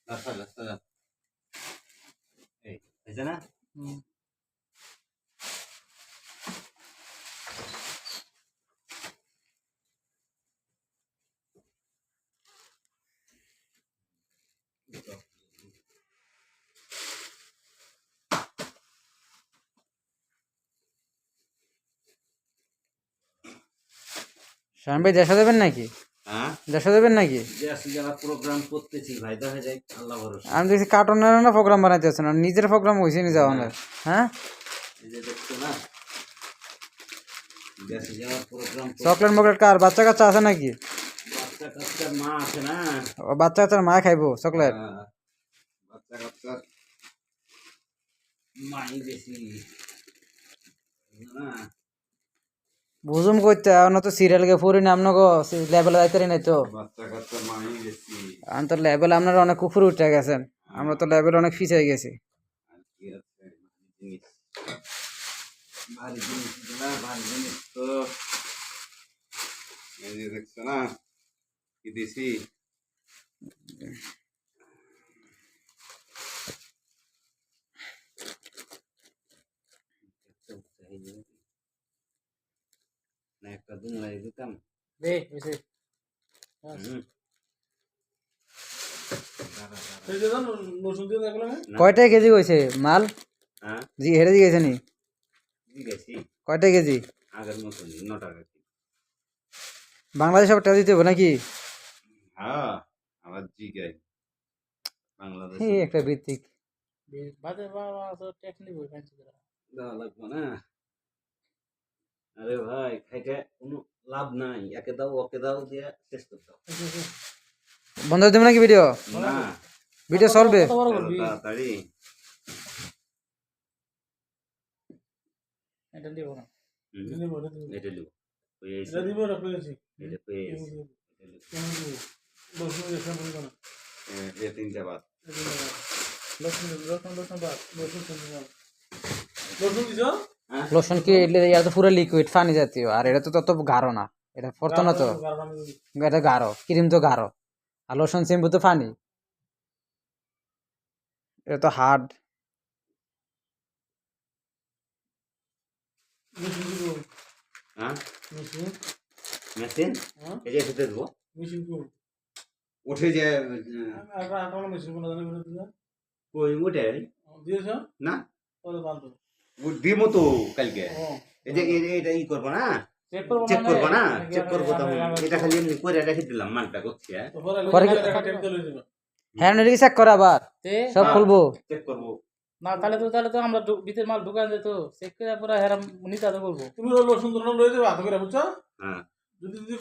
রাস্তা এই হয়েছে না? শান ভাই দেশা দেবেন নাকি? হ্যাঁ, দেশা দেবেন নাকি? প্রোগ্রাম করতেছি ভাই, দেখা যায় আল্লাহ ভরসা। আমি দেখছি কার্টুনের না প্রোগ্রাম বানাইতে আছেন, নিজের প্রোগ্রাম হয়েছে নি যাওয়া না? হ্যাঁ, এই যে দেখছো না, দেশে যাওয়ার প্রোগ্রাম। চকলেট মকলেট কার বাচ্চা কাচ্চা আছে নাকি? বাচ্চা কাচ্চার মা আছে না? ও বাচ্চা কাচ্চার মা খাইবো চকলেট? বাচ্চা কাচ্চার মাই বেশি না। বুঝুম কইতে এখন তো সিরিয়াল কে ফুরি নাম নগো লেভেল যাইতারি নাই তো। বাচ্চা কাচ্চার মাই বেশি। আমি তো লেভেল আপনারা অনেক উপরে উঠে গেছেন, আমরা তো লেভেল অনেক পিছিয়ে গেছি। আর কি আছে, ভারী জিনিস না, ভারী জিনিস তো। এই যে দেখছো না কি দিছি। না একটা দিন লাই দিতাম। কয়টা কেজি কইছে মাল? হ্যাঁ, জি হেরে দিয়েছে নি? গেছি কয়টা কেজি? আগের মতন 9 টাকা। বাংলাদেশ টাকা দিতে হবে নাকি? হ্যাঁ, আবার জিগাই বাংলাদেশ এই একটা ভিত্তিক দেওয়া লাগবে না। আরে ভাই, খাইতে কোনো লাভ নাই, একে দাও ওকে দাও দিয়ে শেষ করতে হবে। বন্ধ দেবে নাকি ভিডিও? না, ভিডিও চলবে তাড়াতাড়ি। এটা দিব না, এটা লিব এটা দিব না কইছি। এটা পেয়েছি। লসুন এসব বলবো না, এটা তিনটা বাদ। লসুন লসুন লসুন বাদ, লসুন লসুন দিছো? লোশন কি এটা তো পুরো লিকুইড পানি জাতীয়, আর এটা তো তত গাঢ় না, এটা ফরতো না তো, এটা গাঢ়, ক্রিম তো গাঢ়, আর লোশন শ্যাম্পু তো পানি, এটা তো হার্ড। মেশিন দিব, হ্যাঁ, মেশিন, মেশিন হ্যাঁ এই যে এসে দেবো মেশিন কো উঠে যে আটা আটা মেশিন কোন জানি বলে দিলা কই উঠে দিয়েছো না, তাহলে বালতো দিব তো কালকে। ও এই যে এটা ই করবো না, চেক করব চেক করবো না, চেক করবো তখন এটা খালি এমনি করে রেখে দিলাম মালটা করছি। হ্যাঁ, তো পরে পরে লাগে টাকা টেপ দিলে দিবা হ্যাঁ এটা চেক করে আবার সব খুলবো। চেক করবো না তাহলে তো আমরা ভিতর মাল ঢুকান যেত চেক করে পুরো হেরাম নিতে বলবো। তুমি লসুন লয়ে যাবে হাতে করে বুঝছো? হ্যাঁ। যদি